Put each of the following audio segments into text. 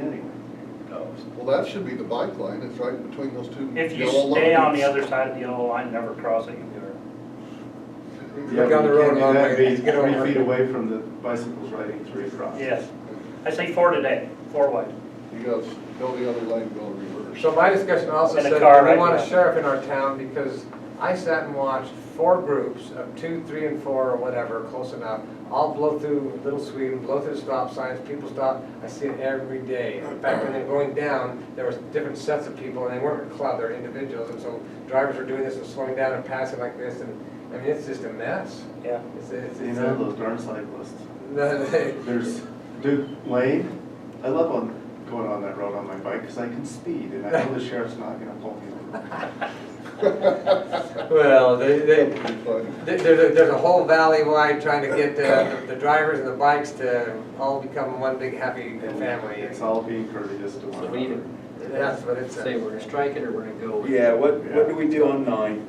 anyway. Well, that should be the bike line, it's right between those two If you yellow stay on the lines. other side of the yellow line, never cross it, Yeah, down the but you road can't do long that, way, be let's get over 3 it. feet away from the bicycles riding 3 across. yes. I say 4 today, 4 wide. You gotta go the other lane, go reverse. So my discussion also And a said car that we right want a behind. sheriff in our town because I sat and watched 4 groups of 2, 3, and 4 or whatever, close enough, all blow through Little Sweden, blow through the stop signs, people stop. I see it every day. In fact, when they were going down, there was different sets of people and they weren't a club, they're individuals. And so drivers were doing this and slowing down and passing like this. And I mean, it's just a mess. Yeah. You know, those darn cyclists. they, There's Duke Lane. I love going on that road on my bike because I can speed and I know the sheriff's not going to pull me over. well, That'd be funny. there's a whole valley wide trying to get the drivers and the bikes to all become one big happy family. It's all being courteous to one So we need another. That's what it Say says. we're gonna strike it or we're gonna go with it? Yeah, what do we do on 9?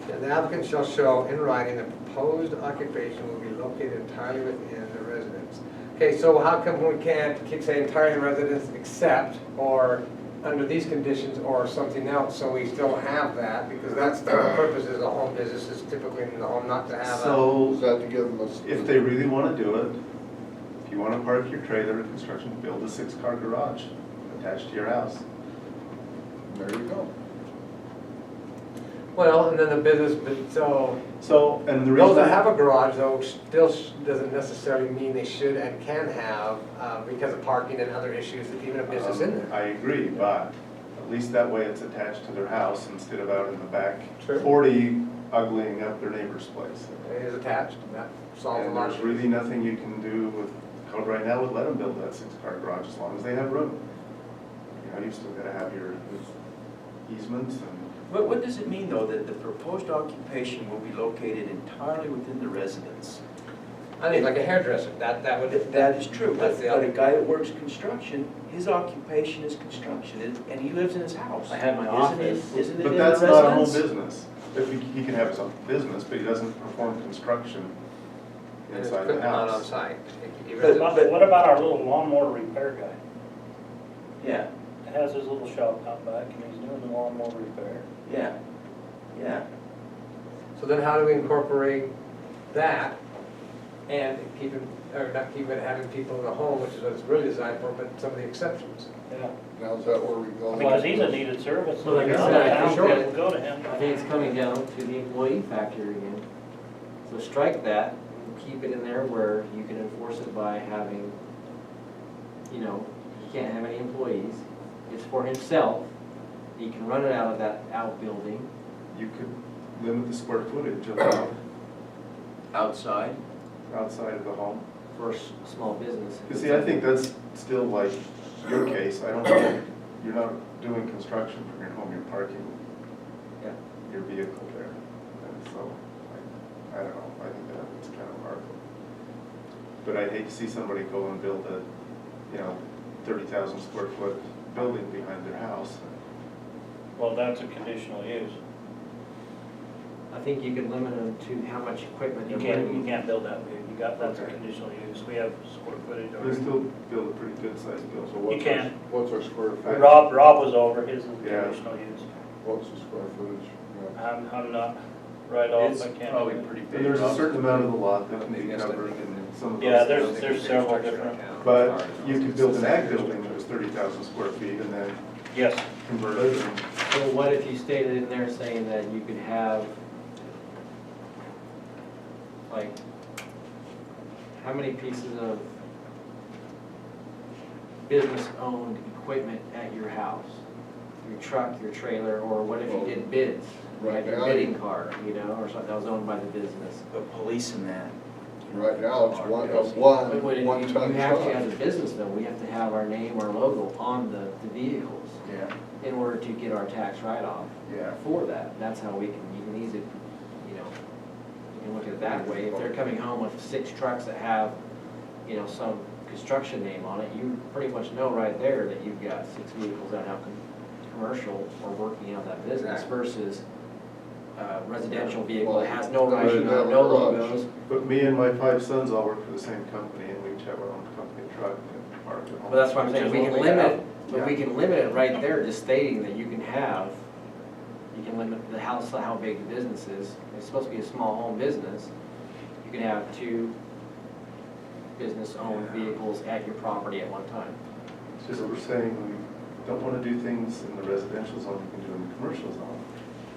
The applicant shall show in writing the proposed occupation will be located entirely within the residence. Okay, so how come we can't keep saying entirely residence except, or under these conditions, or something else, so we still have that, because that's the whole purpose of the home business, is typically in the home, not to have a. Is So that to give them a? if they really want to do it, if you want to park your trailer in construction, build a 6-car garage attached to your house. There you go. Well, and then the business, but so, So, and the those reason that have a garage, though, still doesn't necessarily mean they should and can have, because of parking and other issues, even a business in there. I agree, but at least that way it's attached to their house instead of out in the back. True. 40 uglying up their neighbor's place. It is attached, that solves a And lot there's of really nothing you can do with code right now would let them build that 6-car garage as long as they have room. You know, you've still got to have your easements and. What does it mean, though, that the proposed occupation will be located entirely within the residence? I think like a hairdresser, that would. That is true, That's but the a other. guy that works construction, his occupation is construction, and he lives in his house. I have my office. Isn't it in But the that's not a home residence? business. If he can have his own business, but he doesn't perform construction inside the Not on house. site. What about our little lawnmower repair guy? Yeah, Has his little shop out back and he's doing the lawnmower repair. yeah, yeah. So then how do we incorporate that and keep it, or not keep it, having people in the home, which is what it's really designed for, but some of the exceptions? Yeah. Now, is that where we go? Because he's a needed service. Well, like I Now said, the I town think that- will go to him. I think it's coming down to the employee factor again. So strike that, and keep it in there where you can enforce it by having, you know, he can't have any employees. It's for himself. He can run it out of that outbuilding. You could limit the square footage allowed Outside? outside of the home. For small business. You see, I think that's still like your case. I don't think, you're not doing construction from your home, you're parking Yeah. your vehicle there. And so, I don't know, I think that it's kind of hard. But I'd hate to see somebody go and build a, 30,000 square foot building behind their house. Well, that's a conditional use. I think you can limit them to how much equipment You they're can't, bringing. build that big. That's a Okay. conditional use. We have square footage They already. still build a pretty good sized So building. what's You can. What's our square footage? Rob was over, his is Yeah. conditional use. What's the square footage? I'm not right off, It's I can't. probably pretty big. And there's a Rob. certain amount of the lot that can be covered in some of those. Yeah, there's several different, But you could build an ag building that was 30,000 square feet and then yes. convert it and So what if you stated in there saying that you could have, like, how many pieces of business-owned equipment at your house? Your truck, your trailer, or what if you did bids? Right Like your now, bidding car, or something that was owned by the business. But police and that. Right now, it's one, But what if one you ton have to, truck. as a business though, we have to have our name, our logo on the vehicles Yeah, in order to get our tax write-off yeah. for that. That's how you can easily, you can look at it that way. If they're coming home with 6 trucks that have, some construction name on it, you pretty much know right there that you've got 6 vehicles that have commercial or working out that business Exactly. versus residential vehicle that has no writing on it, Well, no garage. logos. But me and my 5 sons all work for the same company, and we each have our own company truck and park apartment homes. Well, that's what I'm Which saying, is we what can we limit, have. but we can limit it right there, just stating that you can have, you can limit the house, how big the business is. It's supposed to be a small home business. You can have 2 business-owned vehicles at your property at one time. It's just we're saying we don't want to do things in the residential zone, we can do in the commercial zone.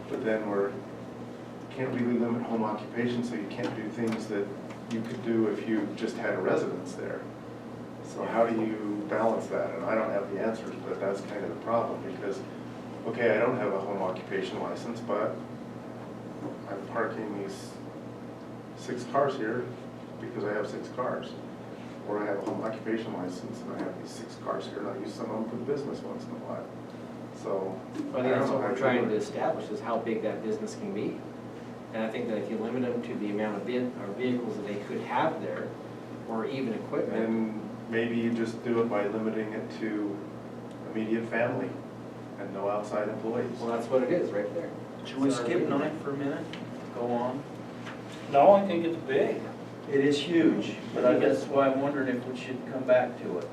But then can't really limit home occupation, so you can't do things that you could do if you just had a residence there. So how do you balance that? And I don't have the answers, but that's kind of the problem, because, okay, I don't have a home occupation license, but I'm parking these 6 cars here because I have 6 cars. Or I have a home occupation license and I have these 6 cars here and I use some of them for business once in a while. So. I think that's don't what know we're how trying you to do it. establish, is how big that business can be. And I think that if you limit them to the amount of vehicles that they could have there, or even equipment, And maybe you just do it by limiting it to immediate family and no outside employees. well, that's what it is, right there. Should we skip 9 for a minute? Go on. No, I think it's big. It is huge, but that's why I'm wondering if we should come back to it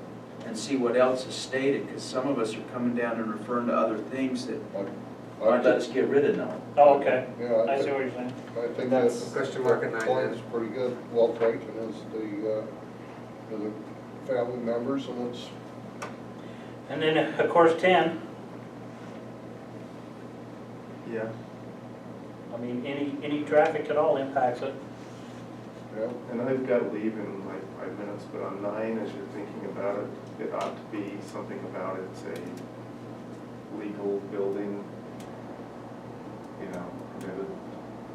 and see what else is stated, because some of us are coming down and referring to other things that might let us get rid of them. Oh, okay. Yeah, I see what you're saying. I think That's that's. question mark at 9 Point then. is pretty good, well taken, is the family members, and it's, And then, of course, 10, Yeah, I mean, any traffic at all impacts it. yeah, and I've got to leave in like 5 minutes, but on 9, as you're thinking about it, it ought to be something about it's a legal building, you know, permitted.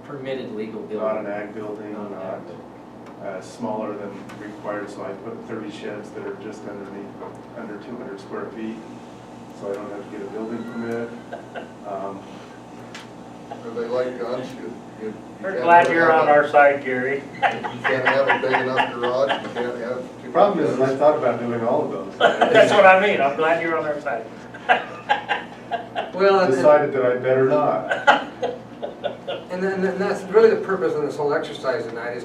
Permitted legal building. Not an ag building, Not an not ag smaller than required, so I put 30 sheds that are just under 200 square feet, so I don't have to get a building permit. if they like guns, you We're can't glad have you're on our side, Gary. You can't have a big enough garage, you can't have. The problem is, I thought about doing all of those. That's what I mean, I'm glad you're on our side. Well, and- Decided that I better not. And then that's really the purpose of this whole exercise tonight, is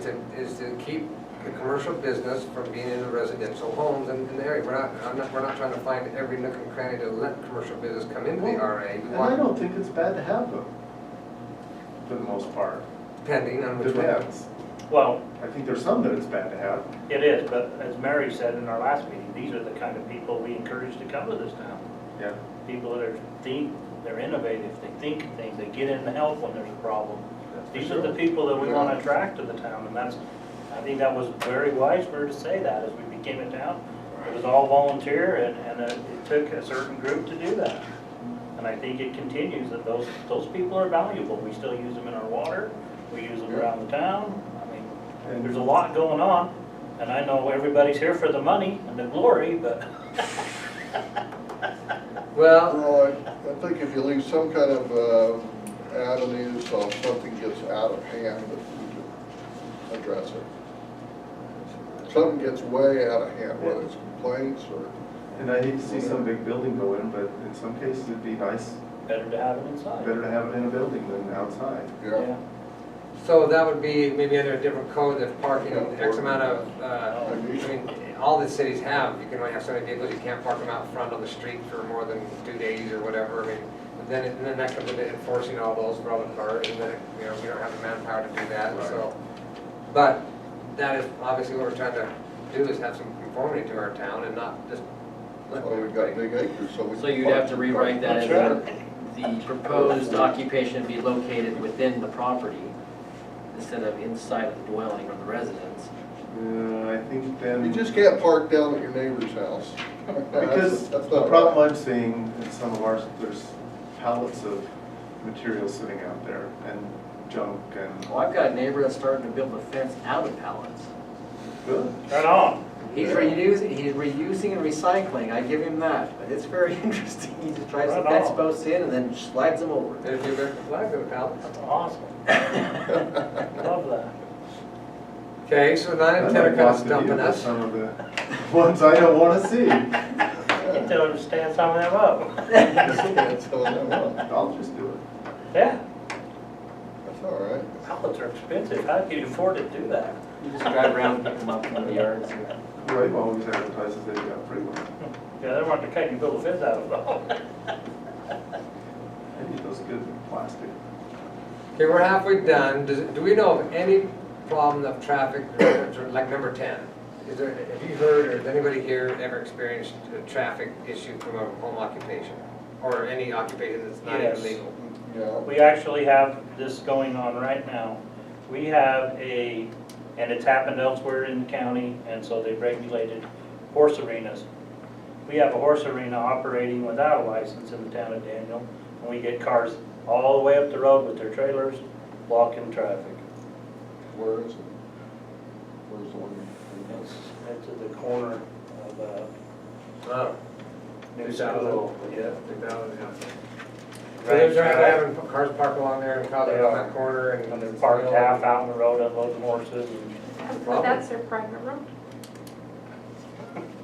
to keep the commercial business from being in the residential homes in the area. We're not trying to find every nook and cranny to let commercial business come into the RA. We And I want, don't think it's bad to have them, for the most part. depending on which one. Depends. Well, I think there's some that it's bad to have. it is, but as Mary said in our last meeting, these are the kind of people we encourage to come to this town. Yeah. People that they're innovative, they think of things, they get in to help when there's a problem. These are the people that we want to attract to the town, and I think that was very wise for her to say that as we became a town. It was all volunteer, and it took a certain group to do that. And I think it continues, that those people are valuable. We still use them in our water, we use them around the town. I mean, there's a lot going on, and I know everybody's here for the money and the glory, but Well, Well, I think if you leave some kind of avenue, so if something gets out of hand, that we can address it. If something gets way out of hand, whether it's complaints or, And I hate to see some big building go in, but in some cases it'd be nice, better to have it inside. better to have it in a building than outside. yeah. so that would be maybe under a different code, if parking X amount of, I mean, all the cities have, you can only have so many vehicles, you can't park them out front on the street for more than 2 days or whatever. I mean, and then that comes into enforcing all those for all the cars, and then, you know, we don't have the manpower to do that, so. But that is obviously what we're trying to do, is have some conformity to our town and not just let Well, we've got everybody. big acres, so we. So you'd have to rewrite that as That's the proposed occupation be located within the property instead of inside of the dwelling or the residence. I think then. You just can't park down at your neighbor's house. Because That's the not problem right. I'm seeing in some of ours, there's pallets of material sitting out there and junk and. Well, I've got a neighbor that's starting to build a fence out of pallets. Good. Right on. He's reusing and recycling, I give him that, but it's very interesting. He just drives the Right fence on. posts in and then slides them over. There's the American flag on the pallet. That's awesome. Love that. Okay, so 9 and 10 are kind of stumping us. Some of the ones I don't want to see. Get to understand some of them up. That's all I want. I'll just do it. Yeah, That's all right. pallets are expensive. How can you afford to do that? You just drive around and pick them up from the yards. We Wave always advertises they've got free one. Yeah, they want to cut your bill of fits out of it. I need those good plastic. Okay, we're halfway done. Do we know of any problem of traffic, like number 10? Have you heard, or has anybody here ever experienced a traffic issue from a home occupation? Or any occupation that's not even Yes. legal? Yeah, We actually have this going on right now. We have and it's happened elsewhere in the county, and so they've regulated horse arenas. We have a horse arena operating without a license in the town of Daniel, and we get cars all the way up the road with their trailers blocking traffic. where is it? Where's the one? It's at the corner of Oh. New 2000. School. Yeah. 2000, yeah. So they're having cars parked along there and cars on that corner and. And they're parked half out on the road unloading horses. But that's their private road.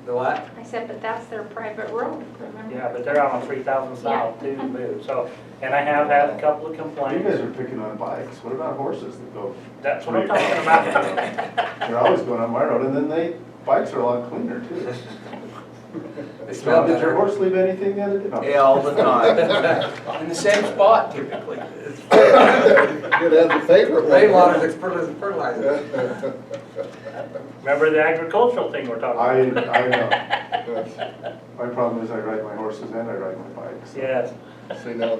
The what? I said, but that's their private road, remember? Yeah, but they're out on 3000 South too, to move. So, and I have had a couple of You complaints. guys are picking on bikes, what about horses that go? That's what I'm talking about. They're always going on my road, and then bikes are a lot cleaner too. They smell John, did your better. horse leave anything the other day? No. Yeah, all the time. In the same spot typically. It has a favorite one. Rainwater is fertilizer. Remember the agricultural thing we're talking about? I know. My problem is I ride my horses and I ride my bikes. Yes. See now,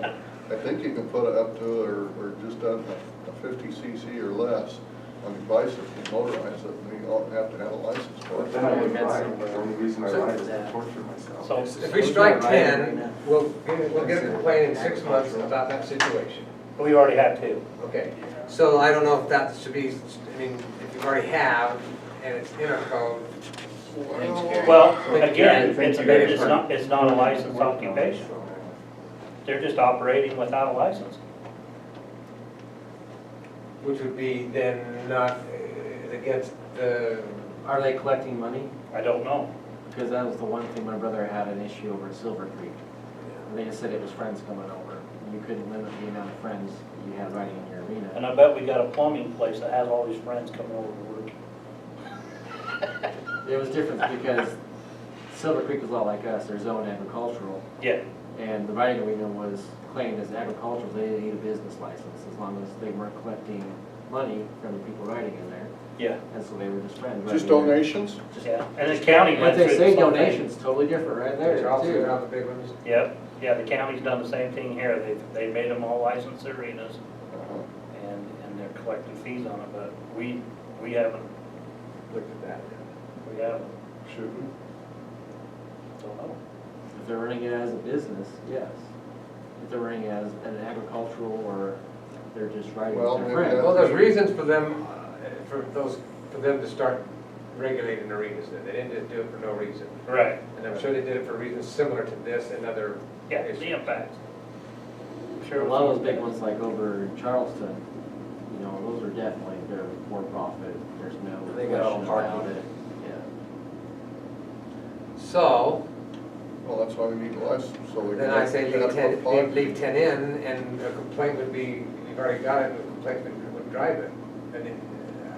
I think you can put it up to or just done a 50 cc or less on your bicycle, motorize it, and you don't have to have a license for But it. then I would ride, the only reason I ride is to torture myself. So, If we strike 10, we'll get a complaint in 6 months about that situation. we already had two. Okay, so I don't know if that should be, I mean, if you already have, and it's in our code. Well, Yeah, again, thank you. it's not a licensed occupation. They're just operating without a license. Which would be then not against the, Are they collecting money? I don't know. Because that was the one thing my brother had an issue over at Silver Creek. And they just said it was friends coming over. You couldn't limit the amount of friends you had riding in your arena. And I bet we got a plumbing place that has all these friends coming over to work. It was different because Silver Creek was a lot like us, they're zoned agricultural. Yeah, And the riding arena was claimed as agricultural, they didn't need a business license as long as they weren't collecting money from the people riding in there. yeah, And so they were just friends. Just riding there. donations? Just- yeah. And the county But went they through say the same thing. donations, totally different right there they're also too. not the big ones. Yep, yeah, the county's done the same thing here. They made them all licensed arenas Uh-huh. and they're collecting fees on it, but we haven't, Looked at that. we haven't, Should we? don't know. If they're running it as a business, yes. If they're running it as an agricultural or they're just riding Well, with their maybe friends. Well, there's reasons for them, for them to start regulating arenas, they didn't just do it for no reason. Right, And I'm sure they did it for reasons similar to this and other yeah, issues. the impact. Sure. A lot of those big ones like over in Charleston, you know, those are definitely, they're for profit, there's no They got all question about parking. it. Yeah. So, Well, that's why we need a license, so we can. then I say have a leave 10 in, and a complaint would be, you've already got it, and a complaint would drive it. And then,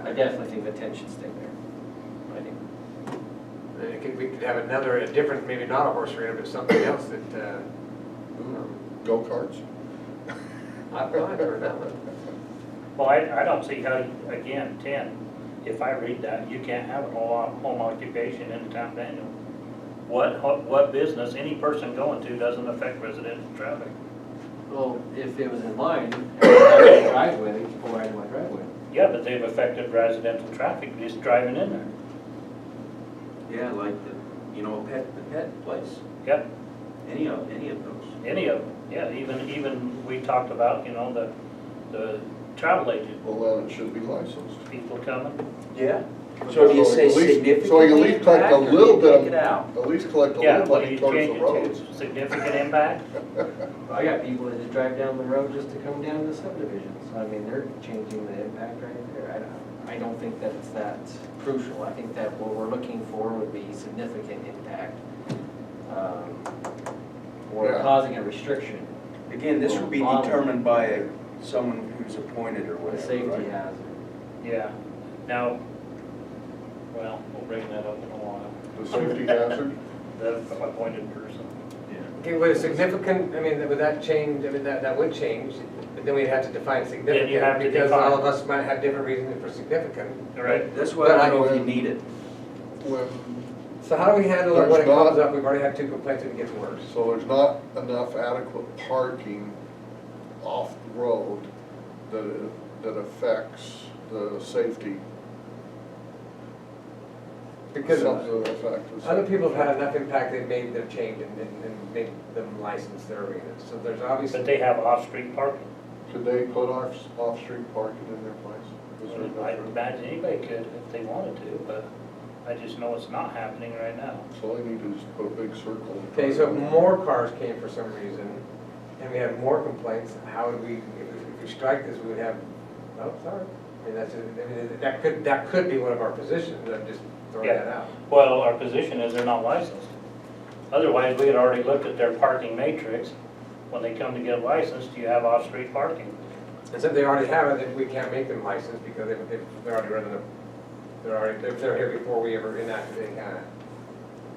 I definitely think the 10 should stay there. I do. we could have a different, maybe not a horse arena, but something else that, Go-karts? I've gone for that one. Well, I don't see how, again, 10, if I read that, you can't have a home occupation in the town of Daniel. What business any person going to doesn't affect residential traffic? Well, if it was in line, and I had a driveway, people ride in my driveway. Yeah, but they've affected residential traffic just driving in there. Yeah, like the pet place, Yep, any of those. any of them, yeah, even we talked about, the travel agent, Well, then it should be licensed. people coming. Yeah. So do you say at least- significantly so you at least collect a impact, or do little you bit take of- it out? At least collect a Yeah, little well, money you towards change the it roads. to significant impact. I got people that just drive down the road just to come down the subdivisions. I mean, they're changing the impact right there. I don't think that's that crucial. I think that what we're looking for would be significant impact. Or Yeah. causing a restriction, Again, this would be determined by someone who's appointed or a whatever, safety right? hazard. Yeah, now, well, we'll bring that up in a while. the safety hazard. That's the appointed person. Okay, would a significant, I mean, would that change, I mean, that would change, but then we'd have to define significant. you have to because all of define. us might have different reasons for significant. Right. That's why I don't know if you need it. When, So how do we handle it when it There's not- comes up? We've already had 2 complaints and it gets worse. so there's not enough adequate parking off the road that affects the safety. Because Something that affects the other safety. people have had enough impact, they've made their change and made them license their arenas. So there's obviously. But they have off-street parking. Could they put off-street parking in their place? Is there enough I room? imagine anybody could if they wanted to, but I just know it's not happening right now. So all you need is put a big circle. in Okay, front so of if it. more cars came for some reason, and we had more complaints, how would we, if we strike this, we would have, oh, sorry. I mean, that could be one of our positions, I'm just throwing Yeah. that out. Well, our position is they're not licensed. Otherwise, we had already looked at their parking matrix. When they come to get licensed, you have off-street parking. And since they already have it, then we can't make them licensed because if they're already running if they're here before we ever enact any kind of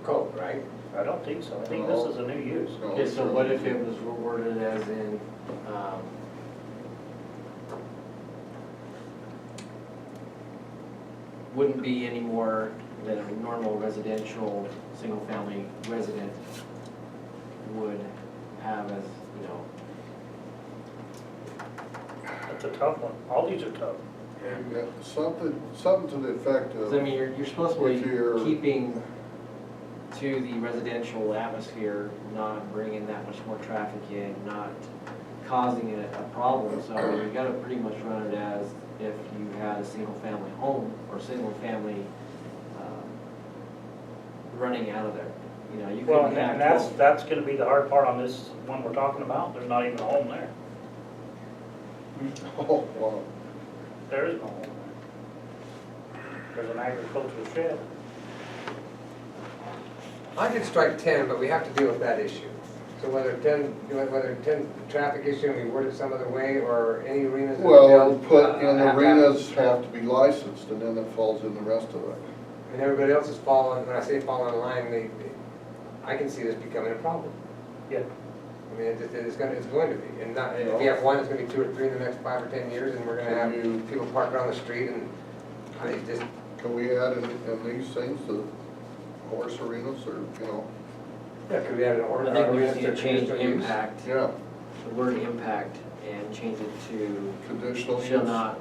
code, right? I don't think so. I think this is a new use. No, Okay, so it's what really- if it was worded as in, wouldn't be any more than a normal residential, single-family resident would have as, you know, That's a tough one. All these are tough. Yeah, something to the effect 'cause of, I mean, you're supposed to If you're- be keeping to the residential atmosphere, not bringing that much more traffic in, not causing it a problem, so I mean, you gotta pretty much run it as if you had a single-family home or single-family, running out of there. You know, you Well, couldn't have and that's 12. that's gonna be the hard part on this one we're talking about. There's not even a home there. oh, wow. There is no home there. There's an agricultural shed. I could strike 10, but we have to deal with that issue. So whether 10 traffic issue, and we word it some other way, or any arenas. that Well, build, put in have to- arenas have to be licensed, and then it falls in the rest of it. And everybody else is falling, when I say fall in line, I can see this becoming a problem. Yeah. I mean, it's going to be, and not, if we have one, it's gonna be 2 or 3 in the next 5 or 10 years, and we're gonna have Can you- people park around the street, and I think just, Can we add in these things, the horse arenas, or, you know, yeah, could we add an I order? think we just need to change impact, yeah, the word impact, and change it to conditional use? shall not,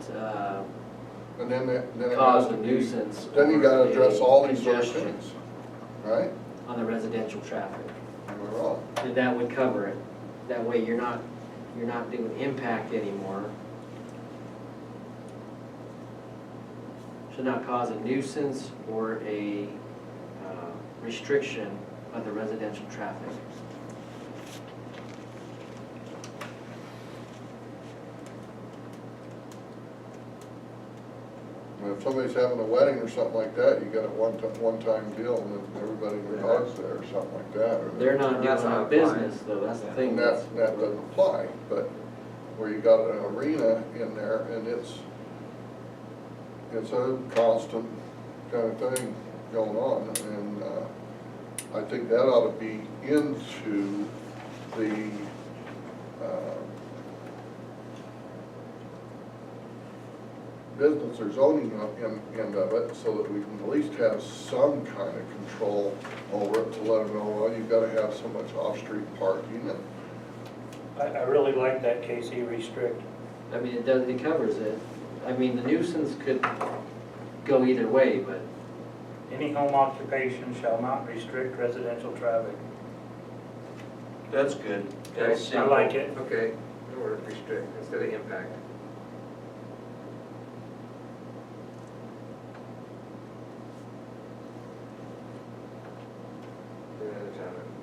And then it has cause to a be- nuisance. Then you or gotta address a all these other congestion things, right? on the residential traffic. Am I wrong? And that would cover it. That way you're not doing impact anymore. Should not cause a nuisance or a restriction of the residential traffic. And if somebody's having a wedding or something like that, you got a one-time deal, and then everybody with dogs there, or something like that, or. They're not doing That's not a business though, that's the thing. And that doesn't apply, but where you got an arena in there, and it's a constant kind of thing going on, and, I think that ought to be into the, business or zoning end of it, so that we can at least have some kind of control over it, to let them know, well, you've gotta have so much off-street parking, and I really like that KC restrict. I mean, it covers it. I mean, the nuisance could go either way, but Any home occupation shall not restrict residential traffic. That's good. That's I simple. like it. Okay, the word restrict instead of impact.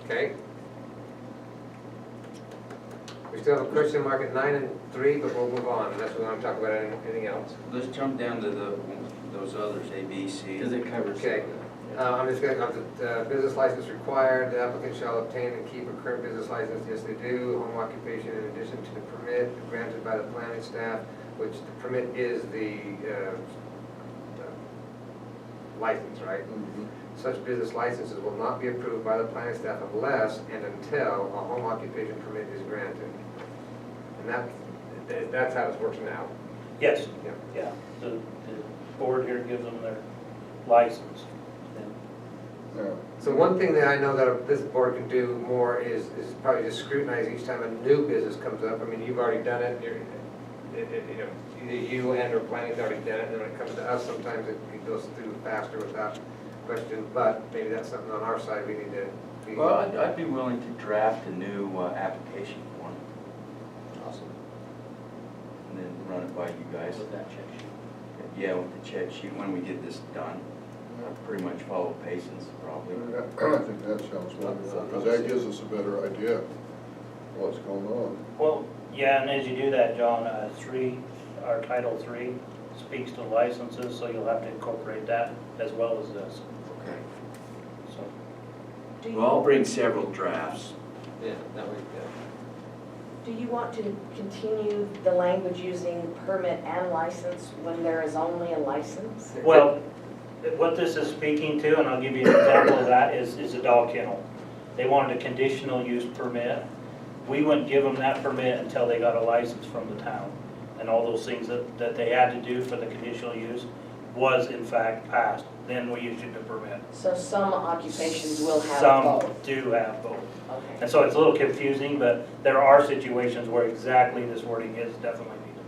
Okay. We still have a question mark at 9 and 3, but we'll move on, unless we want to talk about anything else. Let's jump down to those others, A, B, C. because it covers. Okay. I'm just going to, business license required, the applicant shall obtain and keep a current business license, yes they do, home occupation in addition to the permit granted by the planning staff, which the permit is the license, right? Mhm. Such business licenses will not be approved by the planning staff unless and until a home occupation permit is granted. And that's how it's working now. Yes, Yeah. yeah, the board here gives them their license. Yeah. So one thing that I know that this board can do more is probably just scrutinize each time a new business comes up. I mean, you've already done it, either you and or planning's already done it, and when it comes to us, sometimes it goes through faster without question, but maybe that's something on our side we need to be. Well, I'd be willing to draft a new application form Awesome. and then run it by you guys. With that check sheet. Yeah, with the check sheet, when we get this done. Pretty much follow Payson's probably. I think that sounds wonderful, because that gives us a better idea of what's going on. Well, yeah, and as you do that, John, our Title III speaks to licenses, so you'll have to incorporate that as well as this, Okay. so. Do Well, I'll you, bring several drafts. Yeah, that would, do you want to continue the language using permit and license when there is only a license? Well, what this is speaking to, and I'll give you an example of that, is a dog kennel. They wanted a conditional use permit. We wouldn't give them that permit until they got a license from the town. And all those things that they had to do for the conditional use was in fact passed. Then we issued the permit. So some occupations will have Some both? do have both. Okay. And so it's a little confusing, but there are situations where exactly this wording is definitely needed.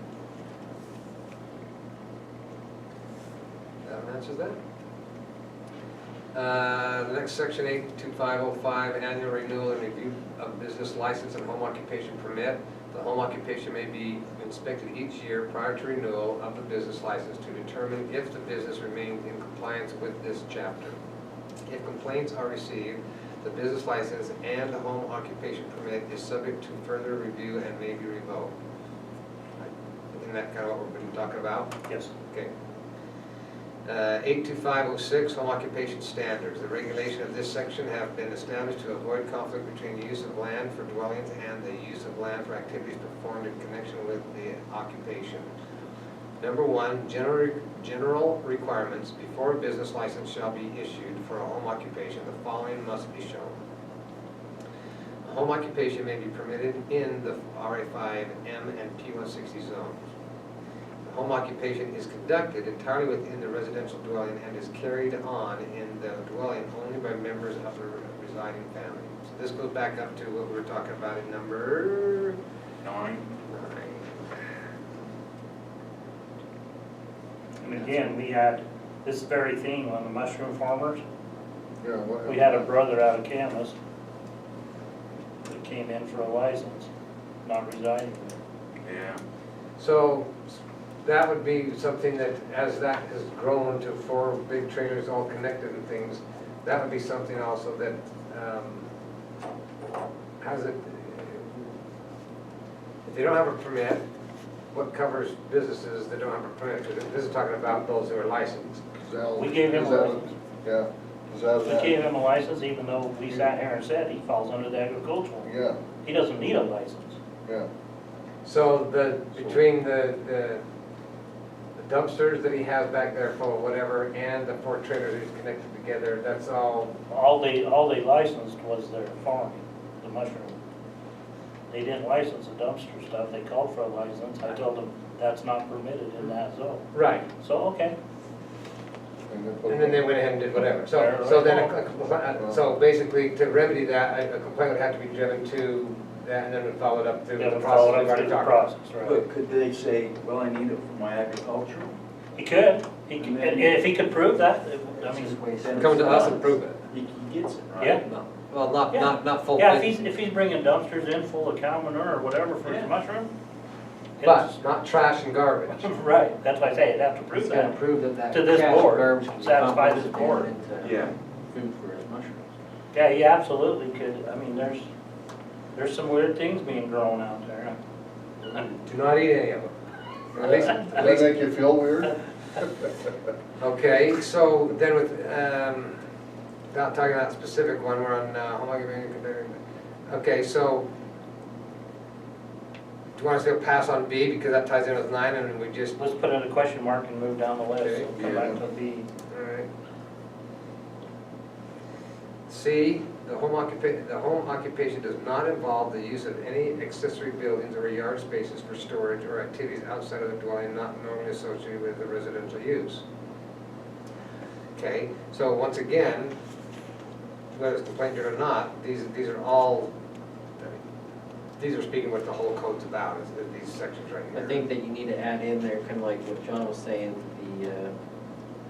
That answers that. The next section, 82505, annual renewal and review of business license and home occupation permit. The home occupation may be inspected each year prior to renewal of the business license to determine if the business remains in compliance with this chapter. If complaints are received, the business license and the home occupation permit is subject to further review and may be revoked. Isn't that kind of what we've been talking about? Yes. Okay. 82506, home occupation standards. The regulation of this section have been established to avoid conflict between the use of land for dwellings and the use of land for activities performed in connection with the occupation. Number one, general requirements. Before a business license shall be issued for a home occupation, the following must be shown. A home occupation may be permitted in the RA5, M, and P160 zones. Home occupation is conducted entirely within the residential dwelling and is carried on in the dwelling only by members of the residing family. So this goes back up to what we were talking about in number 9. 9. And again, we had this very thing on the mushroom farmers. Yeah, what happened? We had a brother out of Camas that came in for a license, not residing there. Yeah. So that would be something that, as that has grown to 4 big trailers all connected and things, that would be something also that, has it, if they don't have a permit, what covers businesses that don't have a permit? Because this is talking about those who are licensed. Is that- We gave him is a that- license. Yeah, is that? We gave him a license even though we sat here and said he falls under the agricultural. Yeah, He doesn't need a license. yeah. So between the dumpsters that he has back there full of whatever, and the 4 trailers he's connected together, that's all, All they licensed was their farming, the mushroom. They didn't license the dumpster stuff. They called for a license. I told them that's not permitted in that zone. right. So, okay. And then they went ahead and did whatever. So then, so basically, to remedy that, a complaint would have to be driven to that, and then we follow it up through Yeah, the we process followed we've up already through the talked about. process, right? But could they say, well, I need it for my agricultural? He could. And if he could prove that, I mean, Then Come to it's us done. and prove it. He gets it, right? yeah. No. Well, not, Yeah. not full. Yeah, business, if he's bringing dumpsters in full of cow manure or whatever for his Yeah. mushroom. But not trash and garbage. Right, that's why I say it'd have to prove He's gotta that. prove that To this trash board, garbage can be satisfy this composted board. into Yeah. food for his mushrooms. Yeah, he absolutely could. I mean, there's some weird things being grown out there. Do not eat any of them. At least, Does that make you feel weird? okay, so then with, without talking about specific one, we're on home occupation. Okay, so do you want us to pass on B because that ties in with 9 and we just, Let's put in a question mark and move down the list. Okay, Come back to B. all right. C, the home occupation does not involve the use of any accessory buildings or yard spaces for storage or activities outside of the dwelling not normally associated with the residential use. Okay, so once again, whether it's complained or not, these are all, these are speaking what the whole code's about, is these sections right here. I think that you need to add in there, kind of like what John was saying, the,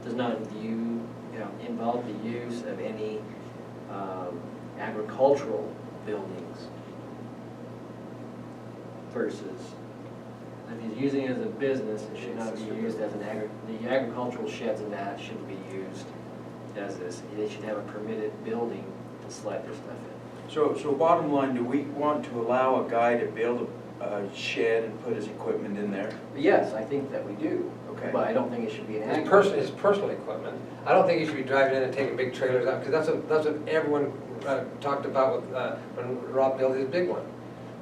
does not involve the use of any agricultural buildings versus, if he's using it as a business, it should not be used as the agricultural sheds and that shouldn't be used as this. They should have a permitted building to slide their stuff in. So bottom line, do we want to allow a guy to build a shed and put his equipment in there? But yes, I think that we do. Okay. But I don't think it should be an His agricultural. personal equipment. I don't think you should be driving in and taking big trailers out, because that's what everyone talked about with, when Rob built his big one.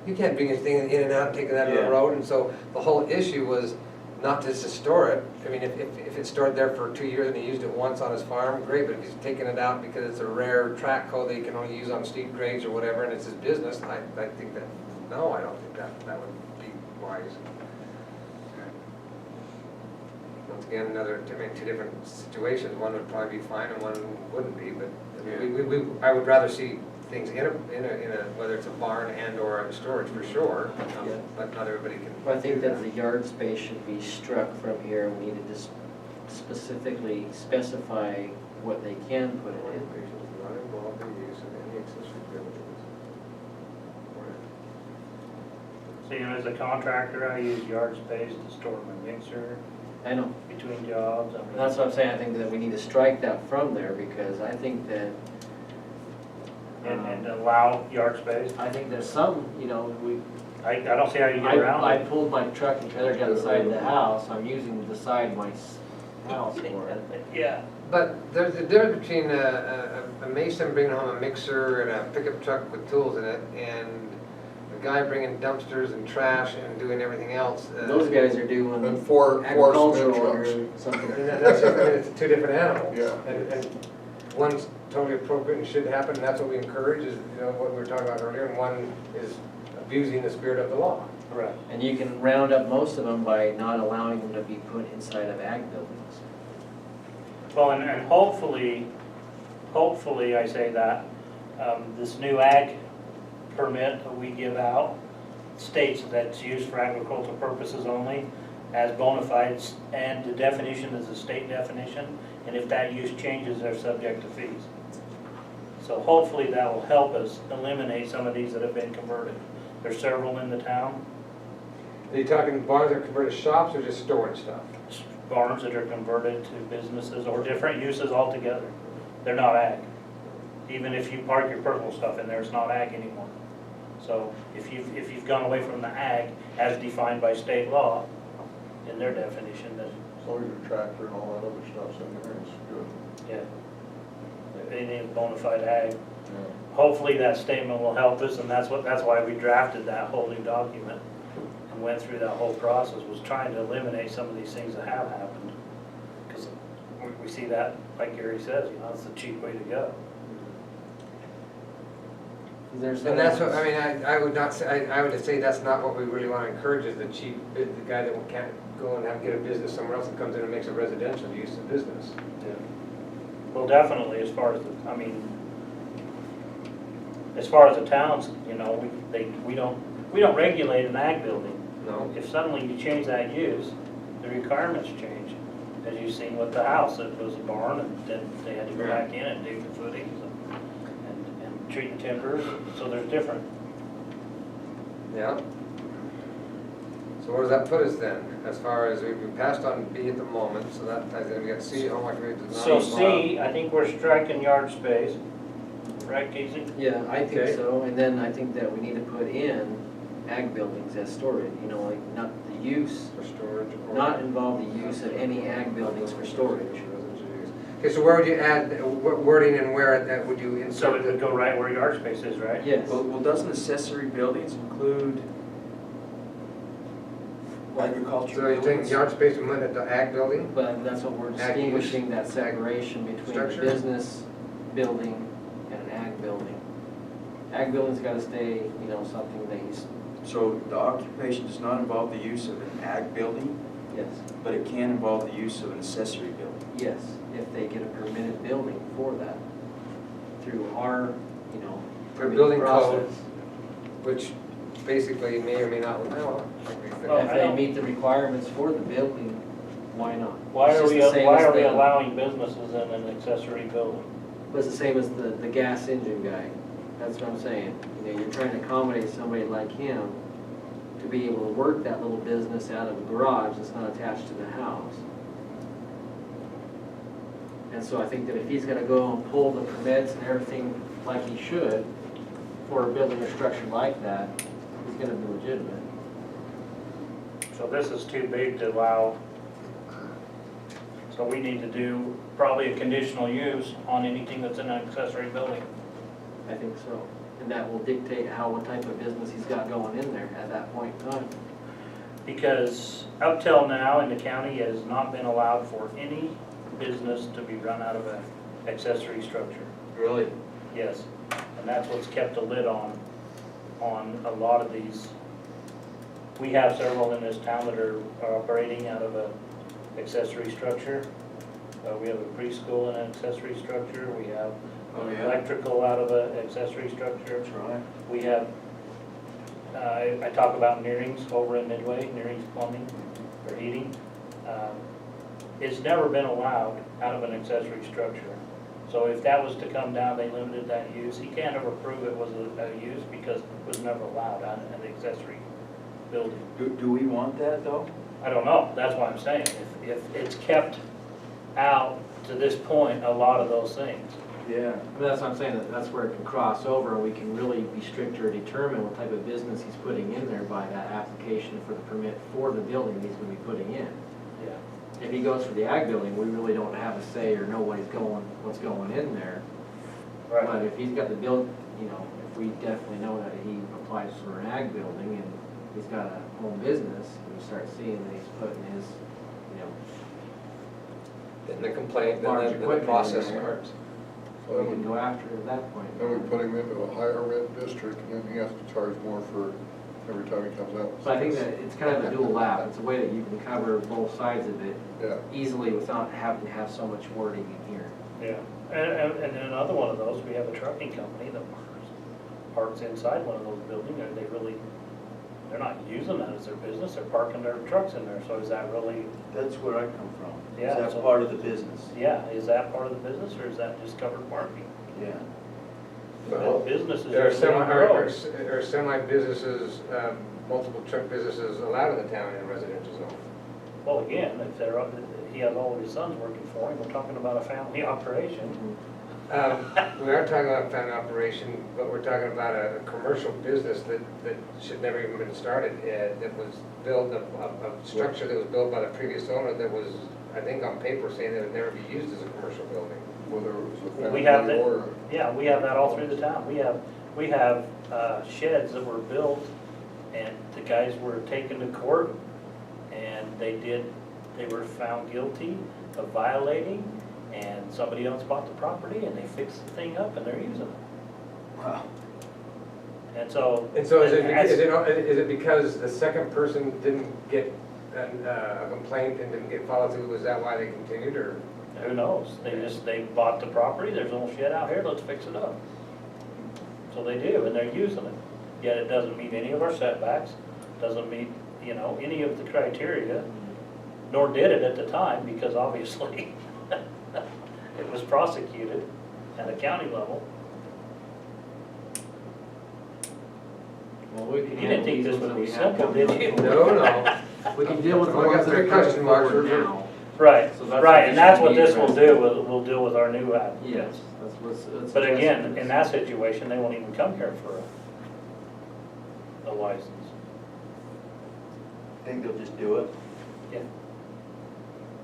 You can't bring anything in and out and take it out of the Yeah. road, and so the whole issue was not just to store it. I mean, if it's stored there for 2 years and he used it once on his farm, great, but if he's taking it out because it's a rare track code that he can only use on steep grades or whatever, and it's his business, I think that, no, I don't think that would be wise. Once again, two different situations, one would probably be fine and one wouldn't be, but I mean, I would rather see things in a, whether it's a barn and or a storage for sure, Yeah. but not everybody can. I think that the yard space should be struck from here, we need to just specifically specify what they can put it in. Does not involve the use of any accessory buildings. So, as a contractor, I use yard space to store my mixer I know, between jobs. I mean, that's what I'm saying, I think that we need to strike that from there, because I think that, and allow yard space. I think there's some, I don't see how you get around I it. pulled my truck and trailer down the side of the house, I'm using the side of my house for it. Yeah. But there's a difference between a mason bringing home a mixer and a pickup truck with tools in it, and a guy bringing dumpsters and trash and doing everything else. Those guys are doing And four agricultural cement or trucks. something. And that's just, it's two different animals. Yeah. And one's totally appropriate and should happen, and that's what we encourage, is, what we were talking about earlier, and one is abusing the spirit of the law. Right. And you can round up most of them by not allowing them to be put inside of ag buildings. Well, and hopefully I say that, this new ag permit that we give out states that it's used for agricultural purposes only as bona fides, and the definition is a state definition, and if that use changes, they're subject to fees. So hopefully that will help us eliminate some of these that have been converted. There's several in the town, Are you talking barns that are converted to shops or just storing stuff? barns that are converted to businesses or different uses altogether. They're not ag. Even if you park your personal stuff in there, it's not ag anymore. So if you've gone away from the ag as defined by state law, in their definition, then, As long as your tractor and all that other stuff's in there, it's good. yeah, anything bona fide ag. Hopefully that statement will help us, and that's why we drafted that whole new document and went through that whole process, was trying to eliminate some of these things that have happened. Because we see that, like Gary says, it's the cheap way to go. There's And that's what, I mean, I would not say, I would say that's not what we really want to encourage, is the cheap, the guy that can't go and get a business somewhere else and comes in and makes a residential use of business. Well, definitely, as far as, as far as the towns, we don't regulate an ag building. No? If suddenly you change that use, the requirements change. As you've seen with the house, it was a barn, and then they had to go back in and dig the footings and treat the timbers, so there's different. Yeah. So where does that put us then, as far as, we passed on B at the moment, so that ties in, we got C, home occupation does not So involve. C, I think we're striking yard space, right, Casey? Yeah, I think Okay. so, and then I think that we need to put in ag buildings as storage, like not the use, For storage or. not involve the use of any ag buildings for storage. Okay, so where would you add, what wording and where that would you insert? So it would go right where yard space is, right? Yes. Well, doesn't accessory buildings include agriculture So you're taking buildings? yard space and moving it to ag building? But that's what we're Ag use. distinguishing, that separation between the Structure? business building and an ag building. Ag building's gotta stay, you know, something that he's, So the occupation does not involve the use of an ag building, yes, but it can involve the use of an accessory building. yes, if they get a permitted building for that, through our, you know, For permitting building code. process. Which basically may or may not, well, Oh, If they meet the requirements for the building, why not? Why It's are just we, the same why as are we the- allowing businesses in an accessory building? It's the same as the gas engine guy, that's what I'm saying. You know, you're trying to accommodate somebody like him to be able to work that little business out of a garage that's not attached to the house. And so I think that if he's gonna go and pull the permits and everything like he should for a building or structure like that, he's gonna be legitimate. So this is too big to allow. So we need to do probably a conditional use on anything that's in an accessory building. I think so. And that will dictate what type of business he's got going in there at that point in time. Because up till now in the county, it has not been allowed for any business to be run out of an accessory structure. Really? Yes, and that's what's kept a lid on a lot of these. We have several in this town that are operating out of a accessory structure. We have a preschool in an accessory structure, we have Oh, yeah. electrical out of an accessory structure. That's right. We have, I talk about Nearings over in Midway, Nearings Plumbing for heating. It's never been allowed out of an accessory structure. So if that was to come down, they limited that use, he can't ever prove it was a use because it was never allowed out in an accessory building. Do we want that, though? I don't know, that's what I'm saying. If it's kept out to this point, a lot of those things. Yeah. But that's what I'm saying, that's where it can cross over, and we can really be stricter, determine what type of business he's putting in there by that application for the permit for the building that he's gonna be putting in. Yeah. If he goes for the ag building, we really don't have a say or know what's going in there. But if he's got the build, you know, if we definitely know that he applies for an ag building and he's got a home business, and we start seeing that he's putting his, you know, then the complaint, Large then the equipment process in there. starts. so we can go after it at that point. Then we put him into a higher rent district, and then he has to charge more for every time he comes out. So I think that it's kind of a dual lap, it's a way that you can cover both sides of it Yeah, easily without having to have so much wording in here. Yeah, and then another one of those, we have a trucking company that parks inside one of those buildings, and they're not using that as their business, they're parking their trucks in there, so is that really, That's where I come from. Yeah, Is that so- part of the business? yeah, is that part of the business, or is that just covered parking? Yeah. Well, Businesses There are usually on the road. semi-businesses, multiple truck businesses allowed in the town in a residential zone. Well, again, if he has all of his sons working for him, we're talking about a family operation. We are talking about a family operation, but we're talking about a commercial business that should never even been started, that was built, a structure that was built by the previous owner that was, I think on paper saying that it would never be used as a commercial building. whether it was a We have family that, or. yeah, we have that all through the town. We have sheds that were built, and the guys were taken to court, and they were found guilty of violating, and somebody else bought the property, and they fixed the thing up, and they're using it. Wow. And so. And so is as- it because the second person didn't get a complaint and didn't get followed through, was that why they continued, or? Who knows? They bought the property, there's a little shed out here, let's fix it up. So they do, and they're using it. Yet it doesn't meet any of our setbacks, doesn't meet, any of the criteria, nor did it at the time, because obviously it was prosecuted at a county level. Well, we You can didn't think this would be simple, did you? No. We can deal with the Well, I got ones that three are coming question marks. forward now. Right, So that's right, what and that's should what be this will do, addressed. we'll deal with our new Yes, applicants. that's But again, suggested. in that situation, they won't even come here for a license. Think they'll just do it? Yeah.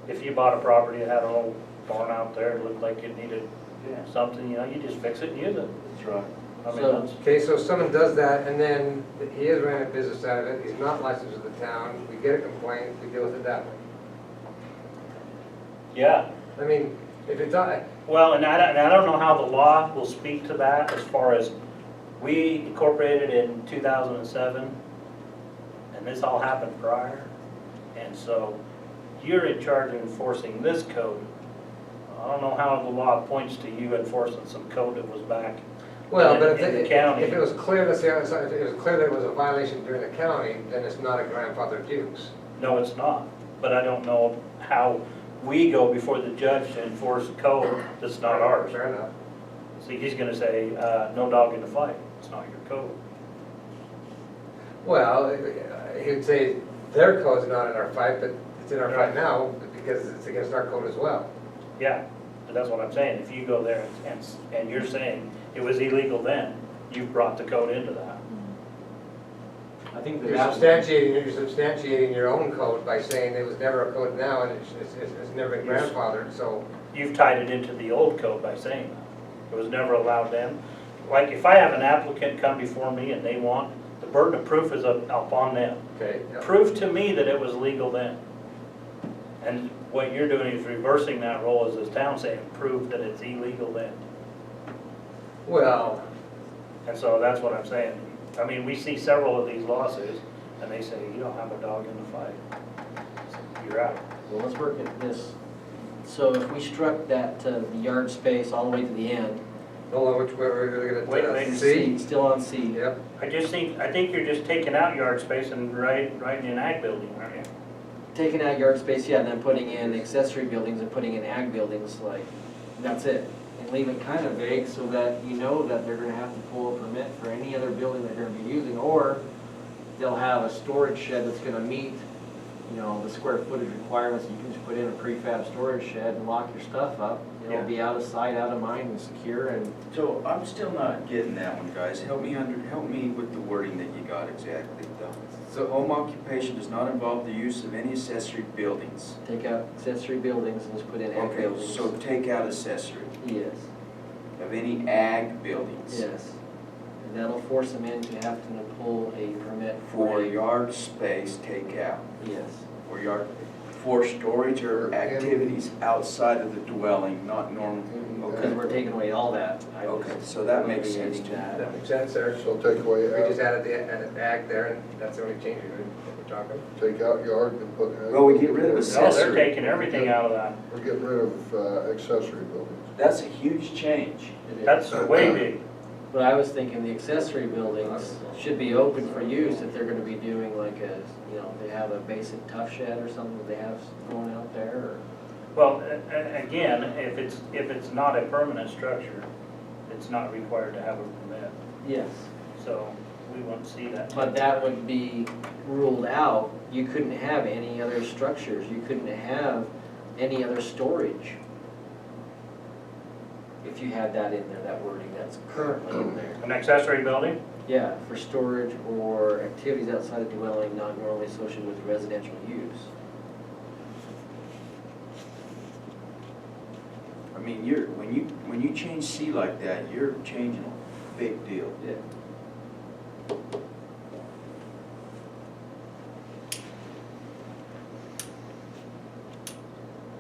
If you bought a property that had an old barn out there, it looked like it needed Yeah. something, you just fix it and use it. That's right. I mean, So- that's, Okay, so if someone does that, and then he is running a business out of it, he's not licensed with the town, we get a complaint, we deal with it that way. yeah, I mean, if it's, Well, and I don't know how the law will speak to that as far as, we incorporated in 2007, and this all happened prior. And so you're in charge of enforcing this code. I don't know how the law points to you enforcing some code that was back Well, but in the county. if it was clear, let's say, if it was clear that it was a violation during the county, then it's not a grandfathered use. No, it's not. But I don't know how we go before the judge to enforce a code that's not ours. Fair enough. See, he's gonna say, no dog in the fight. It's not your code. Well, he'd say their code's not in our fight, but it's in our fight now because it's against our code as well. Yeah, but that's what I'm saying. If you go there and you're saying it was illegal then, you've brought the code into that. I think that You're substantiating your own code by saying it was never a code now and it's never been grandfathered, so. You've tied it into the old code by saying that. It was never allowed then. Like, if I have an applicant come before me and they want, the burden of proof is up on them. Okay. Prove to me that it was legal then. And what you're doing is reversing that role as this town saying, prove that it's illegal then. Well, And so that's what I'm saying. I mean, we see several of these lawsuits, and they say, you don't have a dog in the fight. So you're out. Well, let's work at this. So if we struck that, the yard space all the way to the end. hold on, which way we're Wait, gonna, wait. C? Still on C. Yep. I think you're just taking out yard space and writing an ag building, aren't you? Taking out yard space, yeah, and then putting in accessory buildings and putting in ag buildings, like, that's it. And leave it kind of vague so that you know that they're gonna have to pull a permit for any other building they're gonna be using, or they'll have a storage shed that's gonna meet, you know, the square footage requirements. You can just put in a prefab storage shed and lock your stuff up. It'll Yeah. be out of sight, out of mind, and secure, and So I'm still not getting that one, guys. Help me with the wording that you got exactly, though. So home occupation does not involve the use of any accessory buildings. take out accessory buildings and just put in ag Okay, buildings. so take out accessory Yes, of any ag buildings. yes. And that'll force them into having to pull a permit For a- yard space, take out. Yes. For storage or activities outside of the dwelling, not normal. Because Okay, we're taking away all that. I was okay, so that makes sense to eliminating me. that. That makes sense there. So take away, We just added the ag there, and that's the only change we're talking. take out yard and put. Well, we get rid of No, accessory. they're taking everything out of that. We're getting rid of accessory buildings. That's a huge change. It is. That's way big. But I was thinking the accessory buildings should be open for use if they're gonna be doing like a, you know, they have a basic tough shed or something that they have going out there, or. Well, again, if it's not a permanent structure, it's not required to have a permit. Yes. So we won't see that. But that would be ruled out. You couldn't have any other structures. You couldn't have any other storage. If you had that in there, that wording that's currently in there. An accessory building? Yeah, for storage or activities outside the dwelling not normally associated with residential use. I mean, when you change C like that, you're changing a big deal. Yeah.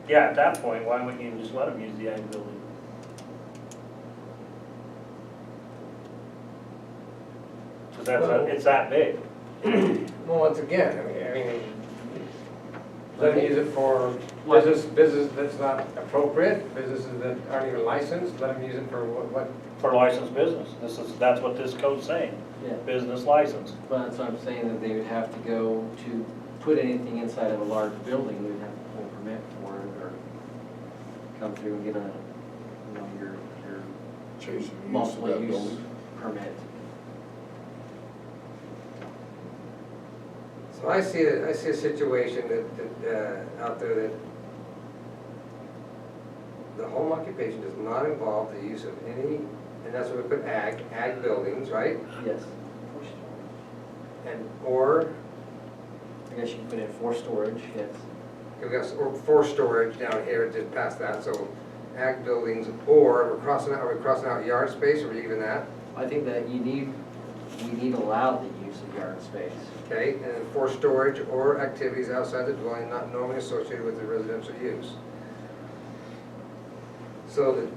Yeah, at that point, why wouldn't you just let them use the ag building? Because it's that big. Well, once again, I mean, let them use it for business that's not appropriate, businesses that aren't even licensed, let them use it for what? For licensed business. That's what this code's saying, Yeah. business license. But that's what I'm saying, that they would have to go to put anything inside of a large building, they would have to pull a permit for it, or come through and get a, you know, your Changing the use of multiple that use building. permit. So I see a situation that, out there that the home occupation does not involve the use of any, and that's what we put ag buildings, right? Yes. And, or, I guess you can put in for storage, yes. we got, or for storage down here, just past that, so ag buildings, or are we crossing out yard space, or even that? I think that we need to allow the use of yard space. Okay, and then for storage or activities outside the dwelling not normally associated with the residential use. So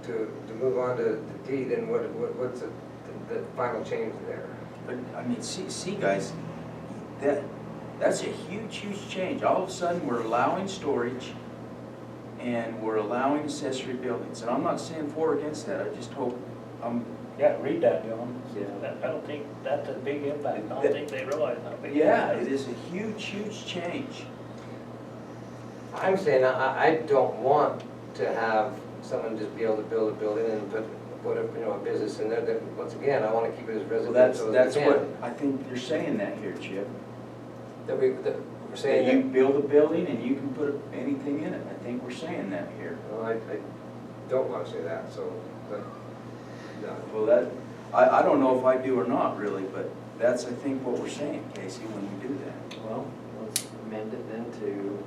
to move on to D, then what's the final change there? But, I mean, see, guys, that's a huge change. All of a sudden, we're allowing storage and we're allowing accessory buildings. And I'm not saying for or against that, I just hope, Yeah, read that, John. Yeah. I don't think that's a big impact. I don't think they realize how big. yeah, it it is. is a huge change. I'm saying I don't want to have someone just be able to build a building and put a business in there. That, once again, I want to keep it as Well, that's residential as we what, can. I think you're saying that here, Chip. That we're That saying you that, build a building and you can put anything in it. I think we're saying that here. well, I don't want to say that, so, but, no. Well, that, I don't know if I do or not really, but that's, I think, what we're saying, Casey, when we do that. Well, let's amend it then to,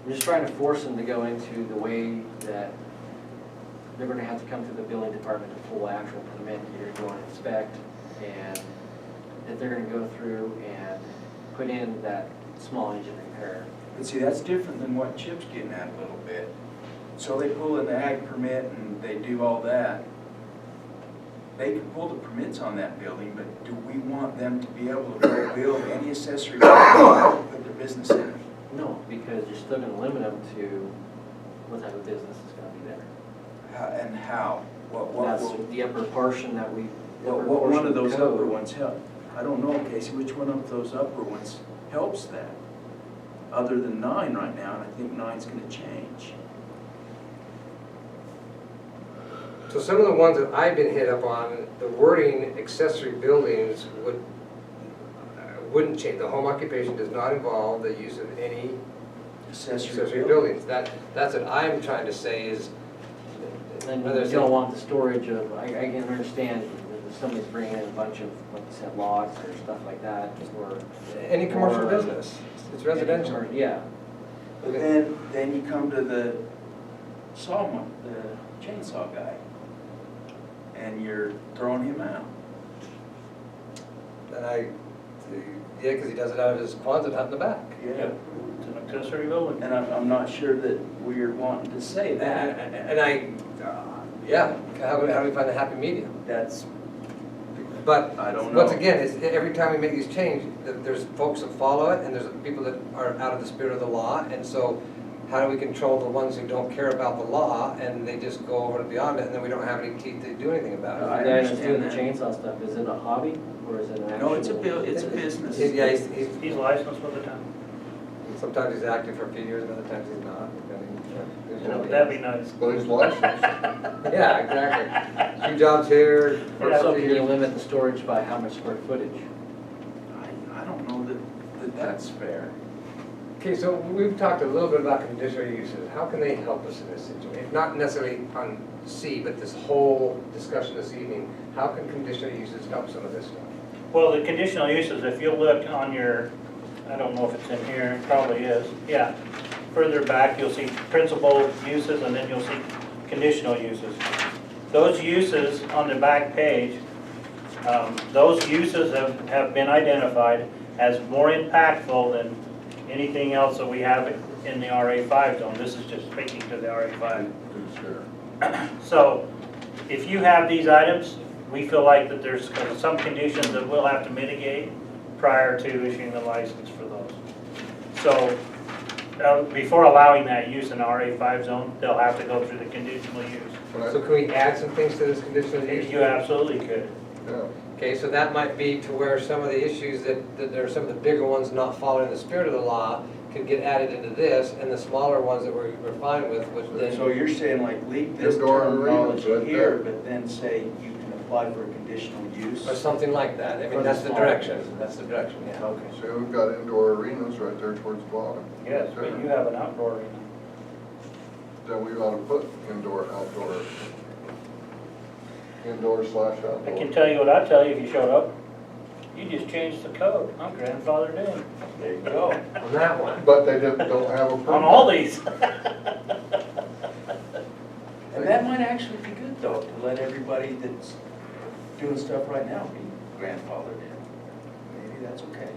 I'm just trying to force them to go into the way that they're gonna have to come to the building department to pull actual permit, you're going to inspect, and that they're gonna go through and put in that small engine repair. But see, that's different than what Chip's getting at a little bit. So they pull in the ag permit and they do all that. They can pull the permits on that building, but do we want them to be able to go build any accessory building and put their business in it? No, because you're still gonna limit them to what type of business is gonna be there. And how? What That's will, the upper portion that we. the upper what one portion of those code. upper ones help? I don't know, Casey, which one of those upper ones helps that? Other than 9 right now, and I think 9's gonna change. So some of the ones that I've been hit up on, the wording accessory buildings wouldn't change. The home occupation does not involve the use of any accessory buildings. That's what I'm trying to say is, And whether you it's don't want the storage of, I can understand if somebody's bringing in a bunch of, like you said, logs or stuff like that, or. any commercial or- business. It's residential. Yeah. But then you come to the the chainsaw guy, and you're throwing him out. And yeah, because he does it out of his Quonset hut in the back. Yeah, it's an accessory building. And I'm not sure that we're wanting to say that. Yeah, how do we find a happy medium? That's, But, I don't know. once again, every time we make these changes, there's folks that follow it, and there's people that are out of the spirit of the law, and so how do we control the ones who don't care about the law, and they just go over and beyond it, and then we don't have any teeth to do anything about I The guy that's understand doing the that. chainsaw stuff, is it a hobby, or is it an actual? no, it's a business. Yeah, He's licensed with the town. sometimes he's active for a few years, and other times he's not. That'd be nice. But he's licensed. Yeah, exactly. 2 jobs here. Or so can you year. limit the storage by how much square footage? I don't know that that's fair. Okay, so we've talked a little bit about conditional uses. How can they help us in this situation? Not necessarily on C, but this whole discussion this evening. How can conditional uses help some of this stuff? Well, the conditional uses, if you look on your, I don't know if it's in here, it probably is, yeah. Further back, you'll see principal uses, and then you'll see conditional uses. Those uses on the back page, those uses have been identified as more impactful than anything else that we have in the RA5 zone. This is just speaking to the RA5. Sure. So, if you have these items, we feel like that there's some conditions that we'll have to mitigate prior to issuing the license for those. So, before allowing that use in RA5 zone, they'll have to go through the conditional use. So can we add some things to this conditional use? You absolutely could. Yeah. Okay, so that might be to where some of the issues that there are some of the bigger ones not following the spirit of the law could get added into this, and the smaller ones that we're fine with, which then. So you're saying like leave this Indoor terminology arenas, right here, there. but then say you can apply for a conditional use? Or something like that. I For mean, the that's the smaller direction. business. That's the direction, yeah. Okay. So we've got indoor arenas right there towards the bottom. Yes, but you have an outdoor arena. Then we ought to put indoor, outdoor. Indoor/outdoor. I can tell you what I'd tell you if you showed up. You just changed the code. I'm grandfathered in. There you go. On that one. But they don't have a permit. On all these. And that might actually be good though, to let everybody that's doing stuff right now be grandfathered in. Maybe that's okay.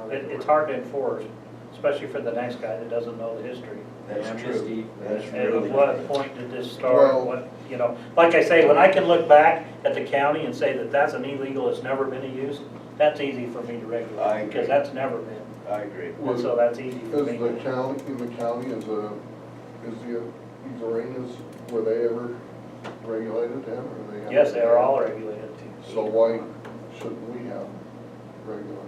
It's hard to enforce, especially for the next guy that doesn't know the history. That's Amnesty, true. That's And really. at what point did this start, Well- what, you know, like I say, when I can look back at the county and say that that's an illegal, it's never been a use, that's easy for me to I regulate, agree. because that's never been. I agree. And so that's easy for Is me. the county, in the county, is the these arenas, were they ever regulated then, or they? Yes, they are all regulated too. So why shouldn't we have regulated?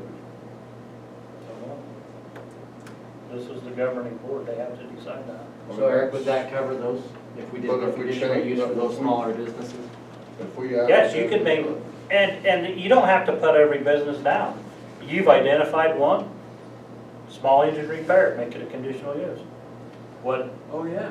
This is the governing board, they have to decide that. So Eric, would that cover those, if we did But the if we conditional change- use for if those we- smaller businesses? If we add. Yes, you could make, and you don't have to put every business down. You've identified one, small engine repair, make it a conditional use. What, Oh, yeah.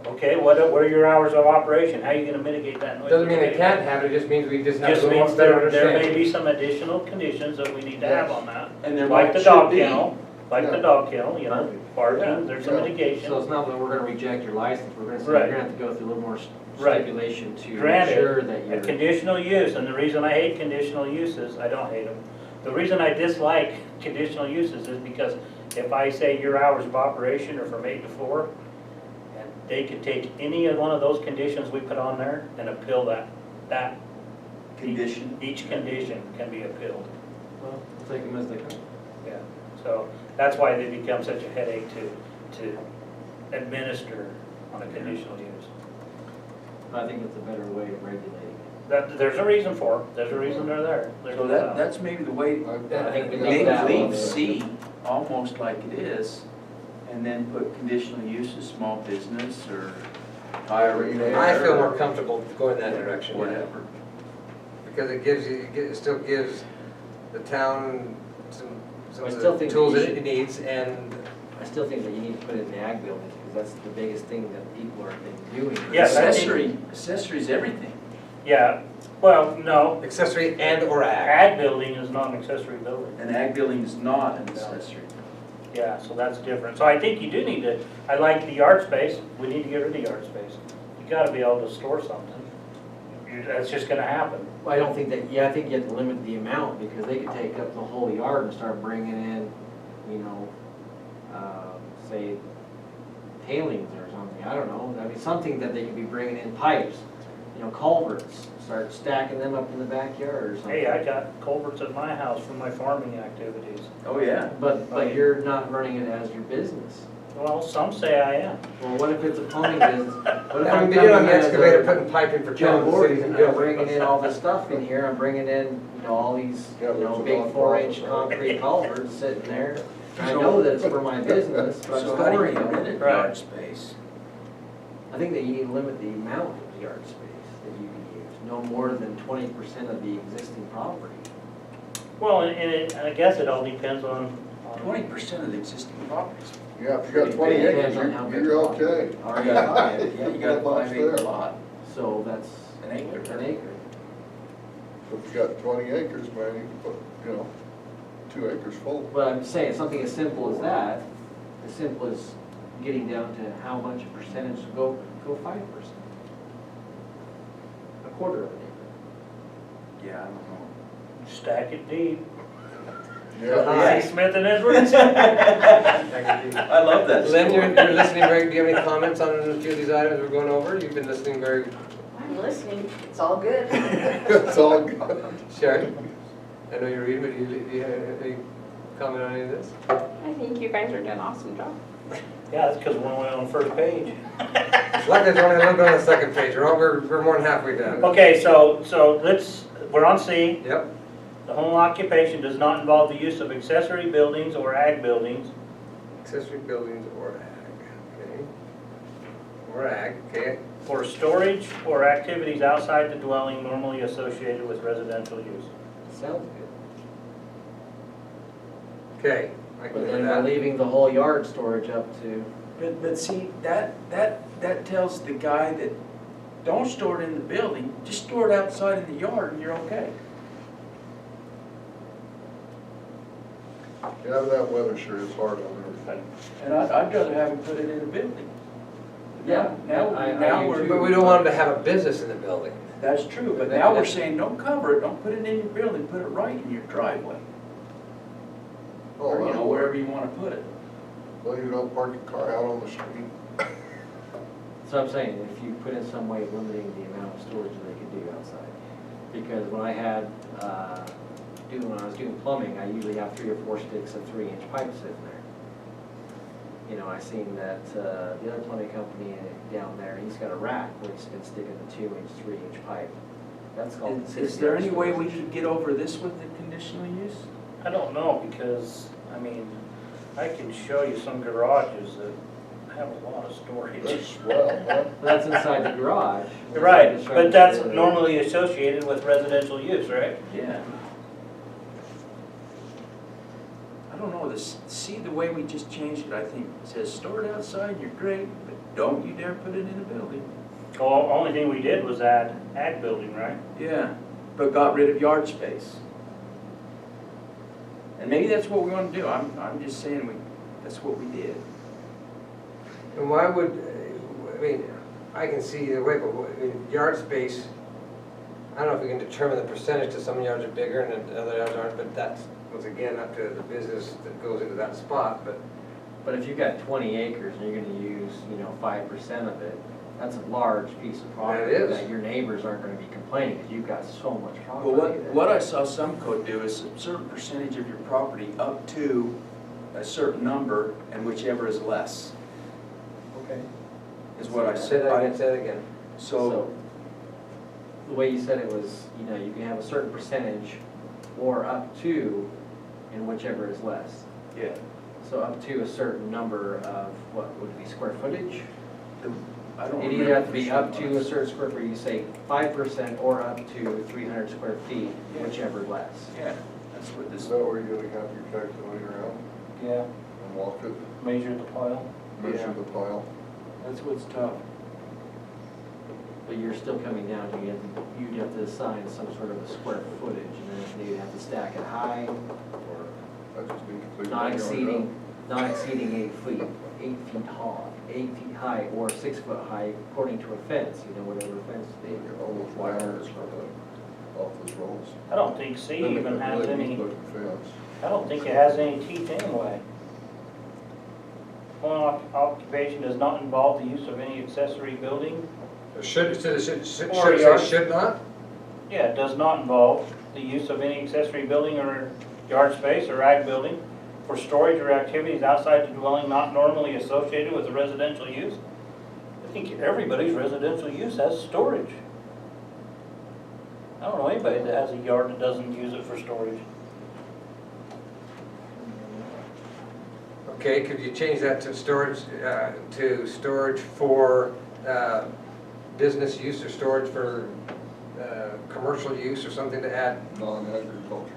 okay, what are your hours of operation? How are you gonna mitigate that noise? Doesn't mean they can't have it, it just means we just have Just to go means one better there may understanding. be some additional conditions that we need to have on that. And there Like might the should dog be. kennel, like the Yeah. dog kennel, you know, Yeah. barking, there's some Yeah. mitigation. So it's not that we're gonna reject your license, we're gonna say Right. you're gonna have to go through a little more Right. stipulation to make Granted, sure that A you're. conditional use, and the reason I hate conditional uses, I don't hate them. The reason I dislike conditional uses is because if I say your hours of operation are from 8 to 4, and they could take any one of those conditions we put on there and appeal that. Condition. Each condition can be appealed. Well, we'll take them as they come. Yeah, so that's why they become such a headache to administer on a conditional use. I think it's a better way of regulating There's a reason for it, there's a reason they're there. There's So no doubt. that's maybe the way, I think we maybe need that leave one. C almost like it is, and then put conditional uses, small business, or tire repair. I feel more comfortable going that direction, yeah. Whatever. Because it gives you, it still gives the town some I of still the think tools that that you it needs, and I still think that you need to put it in the ag buildings, because that's the biggest thing that people are been doing. Yes, I think- Accessory is everything. Yeah, well, no, accessory and/or ag. ag building is not an accessory building. An ag building is not an accessory. Yeah, so that's different. So I think you do need to, I like the yard space, we need to get rid of yard space. You gotta be able to store something. That's just gonna happen. Well, I don't think that, yeah, I think you have to limit the amount, because they could take up the whole yard and start bringing in, you know, say tailings or something, I don't know. I mean, something that they could be bringing in, pipes, you know, culverts, start stacking them up in the backyard or something. Hey, I got culverts at my house from my farming activities. Oh, yeah. But you're not running it as your business. Well, some say I am. Well, what if it's a plumbing business? What if I I'm mean, you know, coming the in as excavator a putting pipe in for Joe town, Gordon, cities and and I'm bringing buildings. in all this stuff in here, I'm bringing in, you know, all these, Yeah, you know, there's a big lot of 4-inch problems, right? concrete culverts sitting there. I know that it's for my business, but I'm So how do you storing get rid them. of Right. yard space? I think that you need to limit the amount of yard space that you can use, no more than 20% of the existing property. Well, and I guess it all depends on. 20% of the existing properties. Yeah, if you got 20 acres, Depends on how big you're the property okay. is. Or you got five. Yeah, you got a Not much 5-acre there. lot, So that's an acre. an acre. If you got 20 acres, man, you can put, you know, 2 acres full. But I'm saying, something as simple as that, as simple as getting down to how much a percentage, go 5%. A quarter of an acre. Yeah, I don't know. Stack it deep. Yeah, C. Smith and Edwards? I love that Lynn, story. you're listening, Greg, do you have any comments on a few of these items we're going over? You've been listening very, I'm listening, it's all good. it's all good. Sharon? I know you're reading, but do you have any comment on any of this? I think you guys are doing an awesome job. Yeah, that's because we're only on the first page. Luckily, there's only a little bit on the second page, we're more than halfway done. Okay, so we're on C. Yep, The home occupation does not involve the use of accessory buildings or ag buildings. accessory buildings or ag, okay. Or ag, okay. For storage or activities outside the dwelling normally associated with residential use. Sounds good. Okay. I can But live then with we're that. leaving the whole yard storage up to, But see, that tells the guy that, don't store it in the building, just store it outside in the yard and you're okay. Yeah, that weather sure is hard on everything. And I'd rather have him put it in a building. Yeah, Now, I now do we're. too. But we don't want them to have a business in the building. That's true, but now we're saying, don't cover it, don't put it in your building, put it right in your driveway. or, Oh, you know, wherever you wanna put it. Well, you don't park your car out on the street. So I'm saying, if you put in some way of limiting the amount of storage that they could do outside. Because when when I was doing plumbing, I usually have 3 or 4 sticks of 3-inch pipe sitting there. You know, I seen that, the other plumbing company down there, he's got a rack where he's been sticking the 2-inch, 3-inch pipe. That's called. Is there any way we could get over this with the conditional use? I don't know, because, I mean, I can show you some garages that have a lot of storage. That's swell, huh? That's inside the garage. Right, but that's normally associated with residential use, right? Yeah. I don't know, see the way we just changed it, I think, it says store it outside, you're great, but don't you dare put it in a building. Well, only thing we did was add ag building, right? Yeah, but got rid of yard space. And maybe that's what we want to do, I'm just saying that's what we did. And why would, I mean, I can see either way, but yard space, I don't know if we can determine the percentage, that some yards are bigger and other yards aren't, but that's, once again, up to the business that goes into that spot, but. But if you've got 20 acres and you're gonna use, 5% of it, that's a large piece of property. That is. That your neighbors aren't gonna be complaining, because you've got so much property Well, there. what I saw some code do is a certain percentage of your property up to a certain number, and whichever is less, Okay. is what I Say that again, said. say that again. So, The way you said it was, you can have a certain percentage or up to, and whichever is less. yeah, So up to a certain number of, what would it be, square footage? I don't It remember. either have to be for up sure. to a certain square foot, you say 5% or up to 300 square feet, whichever less. Yeah, that's what Is this, that where you're gonna have your calculator out Yeah. and walk it, Measure the pile. measure Yeah. the pile? that's what's tough. But you're still coming down to, you'd have to assign some sort of a square footage, and then you'd have to stack it high, or I just need to clean not my yard exceeding 8 feet tall, 8 feet high, or 6 foot high, according to a fence, whatever fence out. they. Look at all those wires from the office rolls. I don't think C even has any, Looking fence. I don't think it has any teeth anyway. Home occupation does not involve the use of any accessory building. Should Or say yard. should not? Yeah, it does not involve the use of any accessory building or yard space or ag building for storage or activities outside the dwelling not normally associated with the residential use. I think everybody's residential use has storage. I don't know anybody that has a yard that doesn't use it for storage. Okay, could you change that to storage for business use or storage for commercial use or something to add? Non-agricultural.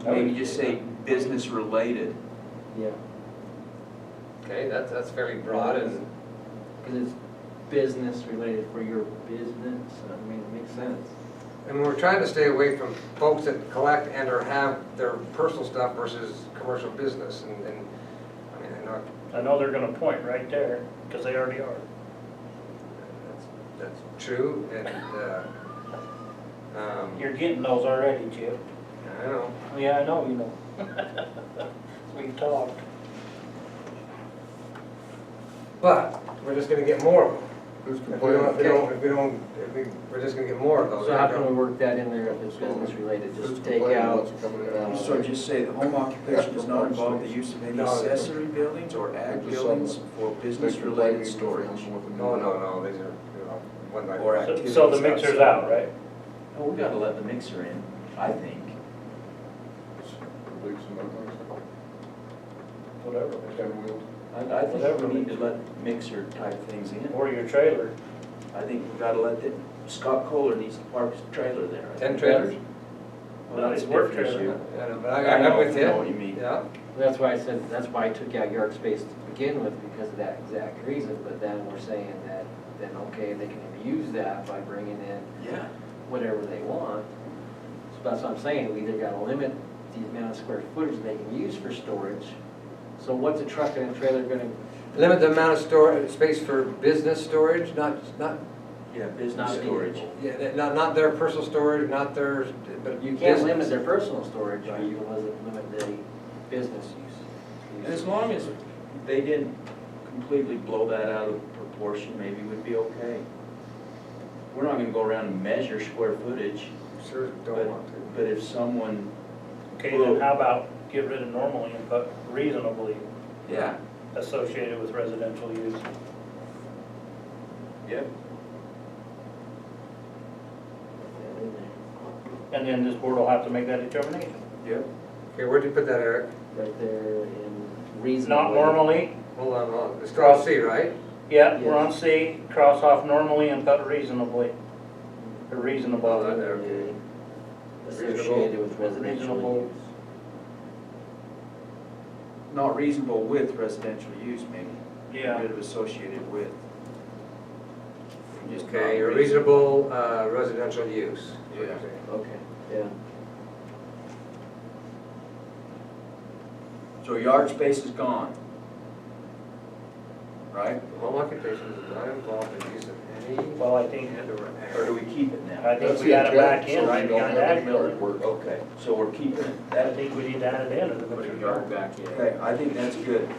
Maybe just say business related. Yeah, Okay, that's fairly broad and, because it's business related for your business, it makes sense. and we're trying to stay away from folks that collect and or have their personal stuff versus commercial business and I mean, I know I know they're gonna point right there, because they already are. that's true and, You're getting those already, Chip. I know. Yeah, I know you know. We've talked. But we're just gonna get more of them. Who's If we complaining? we're just gonna get more of those. So how can we work that in there if it's business related, Who's just take complaining out? what's coming in? So just say the home occupation does not involve the use of any No. accessory buildings or ag Just buildings some- for business related storage. No, these are, one by Or one. activities. So the mixer's out, right? Oh, we gotta let the mixer in, I think. Whatever. I think we need to let mixer type things in. Or your trailer. I think we gotta let the, Scott Kohler needs to park his trailer there. 10 trailers? Well, that's a His work different trailer. issue. Yeah, but I'm with I know what you. you mean. Yeah. That's why I said, that's why I took out yard space to begin with, because of that exact reason, but then we're saying that, then okay, they can abuse that by bringing in Yeah. whatever they want. So that's what I'm saying, we either gotta limit the amount of square footage they can use for storage. So what's a truck and a trailer gonna, Limit the amount of storage, space for business storage, not Yeah, business Not storage. Yeah, not their personal storage, not their, but You can't limit business. their personal storage, but you can limit the business use. And as long as they didn't completely blow that out of proportion, maybe we'd be okay. We're not gonna go around and measure square footage, Sure but, don't want to. but if someone, Okay, then how about get rid of normally and put reasonably yeah, associated with residential use? yep. And then this board will have to make that determination. Yep. Okay, where'd you put that, Eric? Right there in reasonably. Not normally, Hold on, it's cross C, right? yeah, we're on C, cross off normally and put reasonably. Or reasonable. Well, there, okay. Associated with residential Reasonable. use. Not reasonable with residential use, maybe. Yeah. Get rid of associated with. Just Okay, not a reasonable residential use. Yeah. Okay, yeah. So yard space is gone. Right? Home occupation is not involved in use of any Well, I think, Or do we keep it now? I think That's we got it the back intent, in, so right we don't behind have that any building. yard work. Okay, so we're keeping I that. think we need to add it in, or the Put butcher your yard. yard back in. Okay, I think that's good.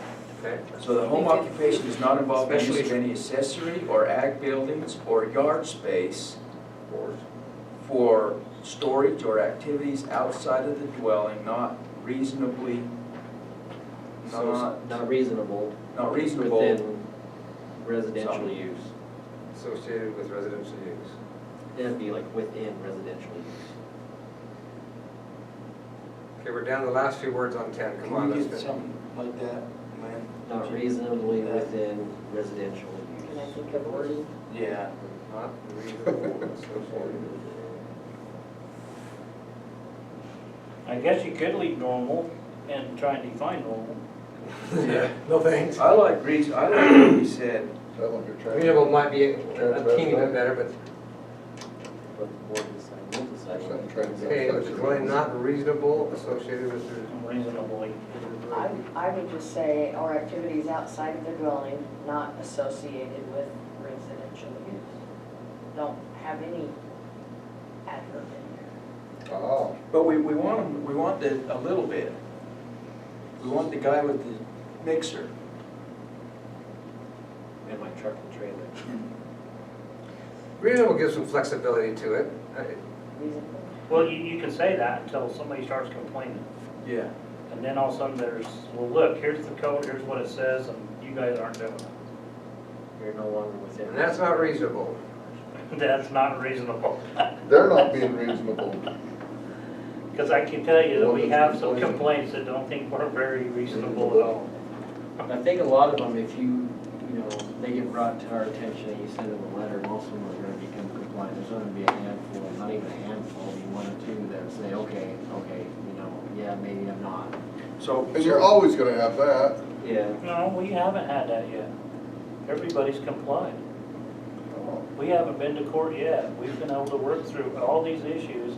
Okay. So the home occupation is not involved in use of Especially- any accessory or ag buildings or yard space Or for storage or activities outside of the dwelling, not reasonably, Not reasonable. not reasonable. Within residential Some. use. Associated with residential use. It'd be like within residential use. Okay, we're down to the last few words on 10, come on, Can you let's get finish. something like that, man? Not reasonably within residential Can I use. think of wording? Yeah. Not reasonable associated with. I guess you could leave normal and try and define normal. Yeah, no thanks. I like I like what you said. that like a trans- Reasonable might be a teeny bit better, but, But the board decide, will decide. Some transaction. okay, but the dwelling not reasonable associated with the. Reasonably. I would just say, or activities outside of the dwelling not associated with residential use. Don't have any adverb in there. Oh, But we want them, we want a little bit. We want the guy with the mixer. And my truck and trailer. Reasonable gives some flexibility to it. Reasonable. Well, you can say that until somebody starts complaining. Yeah. And then all of a sudden there's, well, look, here's the code, here's what it says, and you guys aren't doing it. You're no longer within. And that's not reasonable. That's not reasonable. they're not being reasonable. Because I can tell you that we have some complaints that don't think we're very reasonable at all. I think a lot of them, if you know, they get brought to our attention and you send them a letter, most of them are gonna become compliant. There's gonna be a handful, not even a handful, maybe one or two that say, okay, you know, yeah, maybe I'm not. So. And you're always gonna have that. Yeah. No, we haven't had that yet. Everybody's complied. Oh, We haven't been to court yet. We've been able to work through all these issues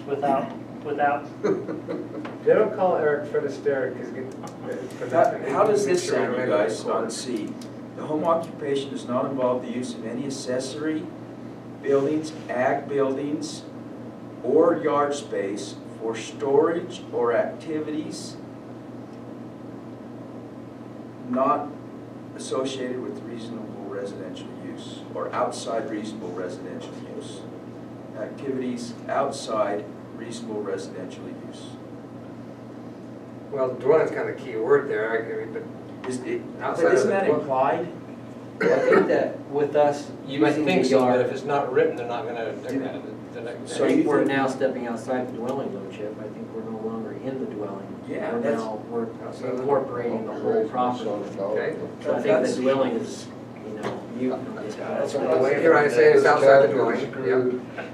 without, They don't call Eric Fred Astaire because. How does this sound, you guys, on C? The home occupation does not involve the use of any accessory buildings, ag buildings, or yard space for storage or activities not associated with reasonable residential use, or outside reasonable residential use. Activities outside reasonable residential use. Well, dwelling's kind of a key word there, I mean, but outside of Isn't the that dwelling. implied? I think that with us You might using think the so, but if yard, it's not written, they're not gonna, they're gonna. So I you think we're think- now stepping outside the dwelling though, Chip. I think we're no longer in the dwelling. Yeah, We're that's- now, we're Outside of the- incorporating the whole property. Okay. So I think That's- the dwelling is, you know, you. That's The way you're right, say it's outside the dwelling, Screwed. yeah.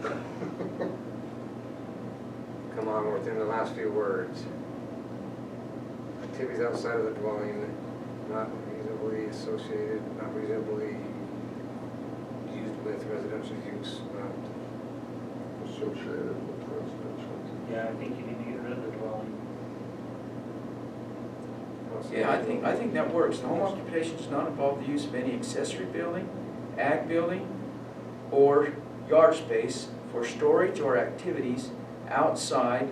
Come on, we're within the last few words. Activities outside of the dwelling, not reasonably associated, not reasonably used with residential use, not. Associated with residential. yeah, I think you need to get rid of the dwelling. Yeah, I think that works. The home occupation does not involve the use of any accessory building, ag building, or yard space for storage or activities outside